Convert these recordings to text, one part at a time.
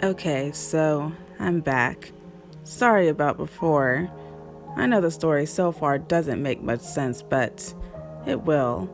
Okay, so I'm back. Sorry about before. I know the story so far doesn't make much sense, but it will.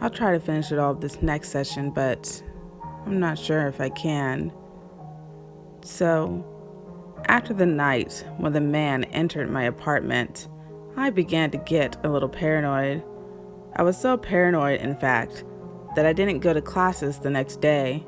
I'll try to finish it all this next session, but I'm not sure if I can. So, after the night when the man entered my apartment, I began to get a little paranoid. I was so paranoid, in fact, that I didn't go to classes the next day.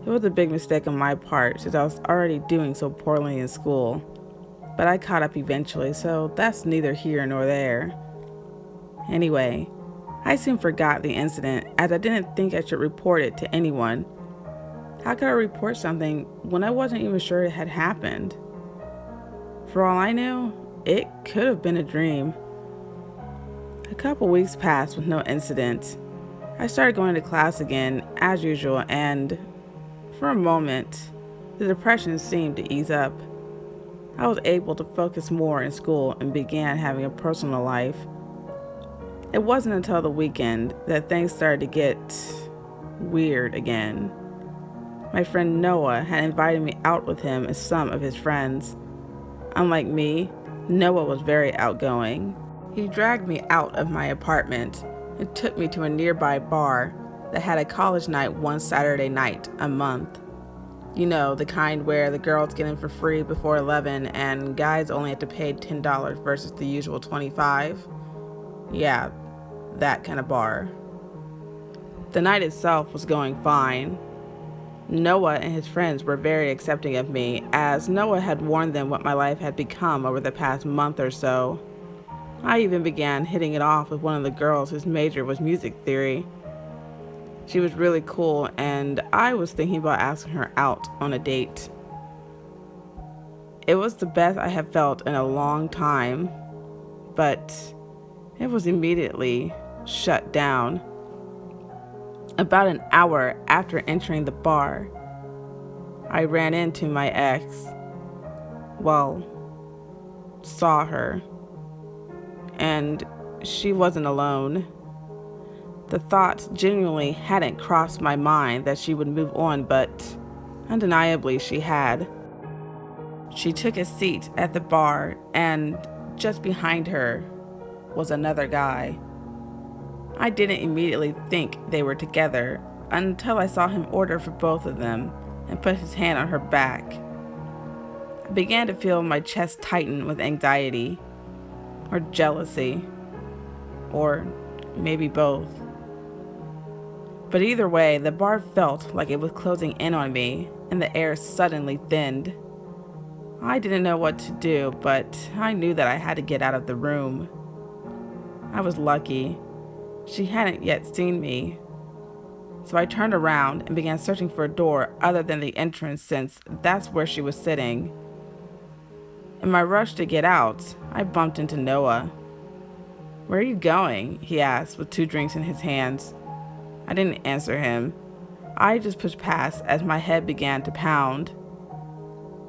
It was a big mistake on my part since I was already doing so poorly in school. But I caught up eventually, so that's neither here nor there. Anyway, I soon forgot the incident as I didn't think I should report it to anyone. How could I report something when I wasn't even sure it had happened? For all I knew, it could have been a dream. A couple weeks passed with no incident. I started going to class again, as usual, and for a moment, the depression seemed to ease up. I was able to focus more in school and began having a personal life. It wasn't until the weekend that things started to get weird again. My friend Noah had invited me out with him and some of his friends. Unlike me, Noah was very outgoing. He dragged me out of my apartment and took me to a nearby bar that had a college night one Saturday night a month. You know, the kind where the girls get in for free before 11 and guys only have to pay $10 versus the usual $25. Yeah, that kind of bar. The night itself was going fine. Noah and his friends were very accepting of me, as Noah had warned them what my life had become over the past month or so. I even began hitting it off with one of the girls whose major was music theory. She was really cool, and I was thinking about asking her out on a date. It was the best I have felt in a long time, but it was immediately shut down. About an hour after entering the bar, I ran into my ex. Well, saw her. And she wasn't alone. The thought genuinely hadn't crossed my mind that she would move on, but undeniably she had. She took a seat at the bar, and just behind her was another guy. I didn't immediately think they were together until I saw him order for both of them and put his hand on her back. I began to feel my chest tighten with anxiety, or jealousy, or maybe both. But either way, the bar felt like it was closing in on me, and the air suddenly thinned. I didn't know what to do, but I knew that I had to get out of the room. I was lucky. She hadn't yet seen me. So I turned around and began searching for a door other than the entrance, since that's where she was sitting. In my rush to get out, I bumped into Noah. "Where are you going?" he asked with 2 drinks in his hands. I didn't answer him. I just pushed past as my head began to pound.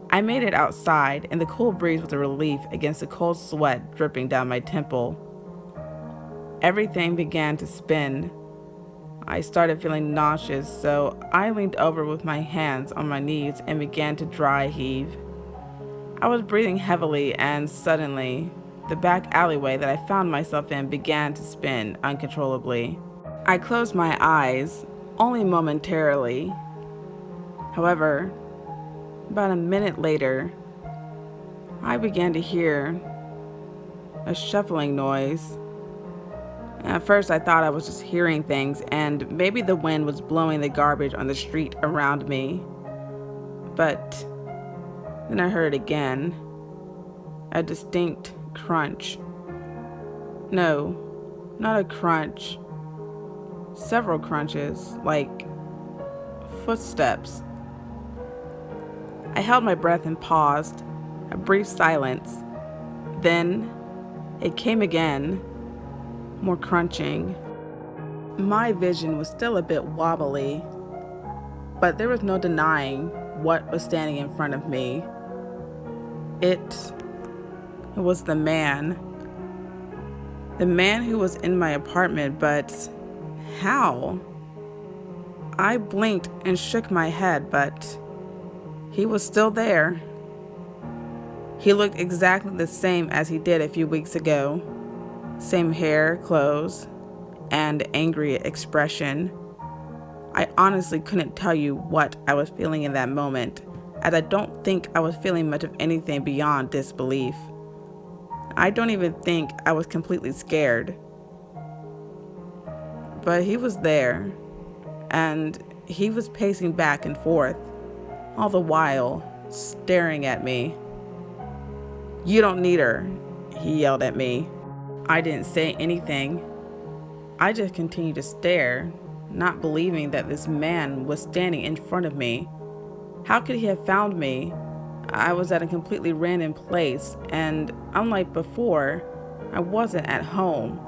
I made it outside, and the cool breeze was a relief against the cold sweat dripping down my temple. Everything began to spin. I started feeling nauseous, so I leaned over with my hands on my knees and began to dry heave. I was breathing heavily, and suddenly, the back alleyway that I found myself in began to spin uncontrollably. I closed my eyes, only momentarily. However, about a minute later, I began to hear a shuffling noise. At first, I thought I was just hearing things, and maybe the wind was blowing the garbage on the street around me. But then I heard again, a distinct crunch. No, not a crunch. Several crunches, like footsteps. I held my breath and paused, a brief silence. Then it came again, more crunching. My vision was still a bit wobbly, but there was no denying what was standing in front of me. It was the man. The man who was in my apartment, but how? I blinked and shook my head, but He was still there. He looked exactly the same as he did a few weeks ago. Same hair, clothes, and angry expression. I honestly couldn't tell you what I was feeling in that moment, as I don't think I was feeling much of anything beyond disbelief. I don't even think I was completely scared. But he was there, and he was pacing back and forth, all the while staring at me. "You don't need her," he yelled at me. I didn't say anything. I just continued to stare, not believing that this man was standing in front of me. How could he have found me? I was at a completely random place, and unlike before, I wasn't at home.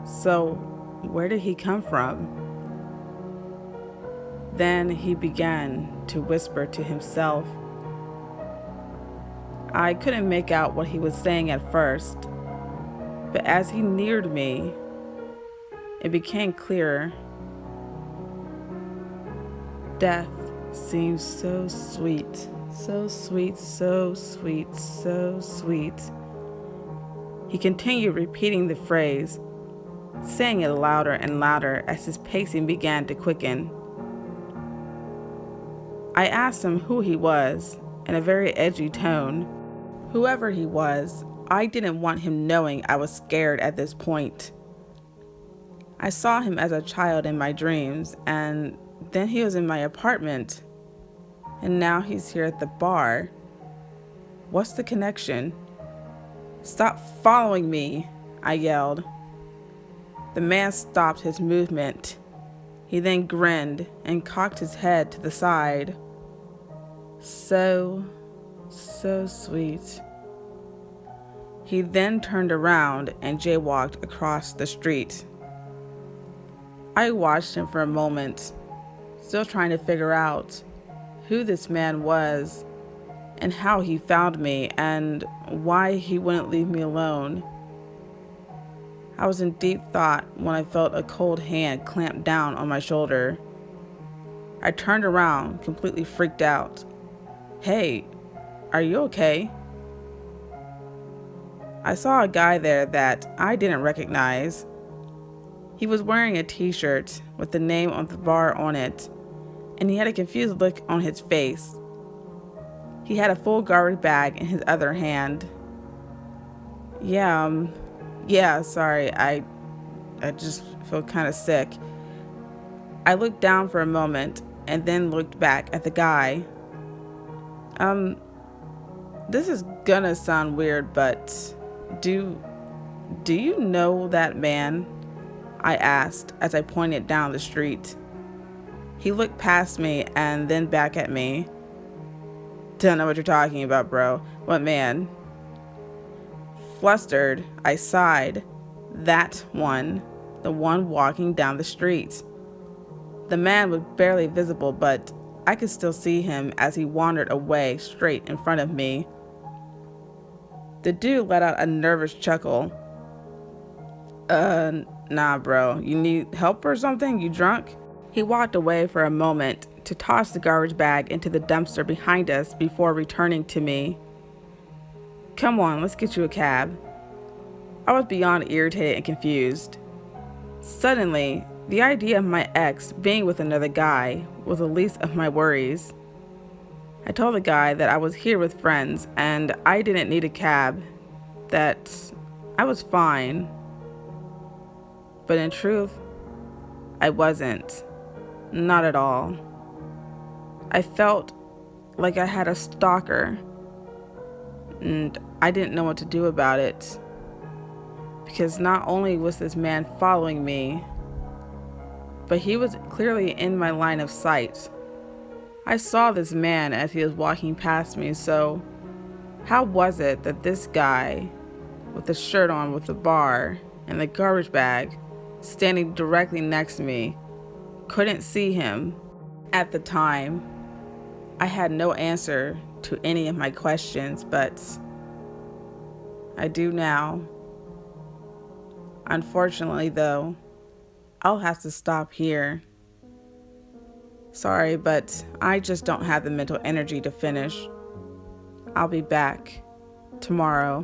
So, where did he come from? Then he began to whisper to himself. I couldn't make out what he was saying at first, but as he neared me, it became clearer. Death seems so sweet, so sweet, so sweet, so sweet. He continued repeating the phrase, saying it louder and louder as his pacing began to quicken. I asked him who he was in a very edgy tone. Whoever he was, I didn't want him knowing I was scared at this point. I saw him as a child in my dreams, and then he was in my apartment, and now he's here at the bar. What's the connection? "Stop following me," I yelled. The man stopped his movement. He then grinned and cocked his head to the side. So sweet. He then turned around and jaywalked across the street. I watched him for a moment, still trying to figure out who this man was and how he found me and why he wouldn't leave me alone. I was in deep thought when I felt a cold hand clamp down on my shoulder. I turned around, completely freaked out. "Hey, are you okay?" I saw a guy there that I didn't recognize. He was wearing a t-shirt with the name of the bar on it, and he had a confused look on his face. He had a full garbage bag in his other hand. Yeah, sorry, I just feel kind of sick. I looked down for a moment and then looked back at the guy. This is gonna sound weird, but do you know that man?" I asked as I pointed down the street. He looked past me and then back at me. "Don't know what you're talking about, bro. What man?" Flustered, I sighed. That one, the one walking down the street. The man was barely visible, but I could still see him as he wandered away straight in front of me. The dude let out a nervous chuckle. Nah, bro. You need help or something? You drunk?" He walked away for a moment to toss the garbage bag into the dumpster behind us before returning to me. "Come on, let's get you a cab." I was beyond irritated and confused. Suddenly, the idea of my ex being with another guy was the least of my worries. I told the guy that I was here with friends and I didn't need a cab, that I was fine. But in truth, I wasn't. Not at all. I felt like I had a stalker, and I didn't know what to do about it. Because not only was this man following me, but he was clearly in my line of sight. I saw this man as he was walking past me, so how was it that this guy, with the shirt on with the bar and the garbage bag, standing directly next to me, couldn't see him? At the time, I had no answer to any of my questions, but I do now. Unfortunately, though, I'll have to stop here. Sorry, but I just don't have the mental energy to finish. I'll be back tomorrow.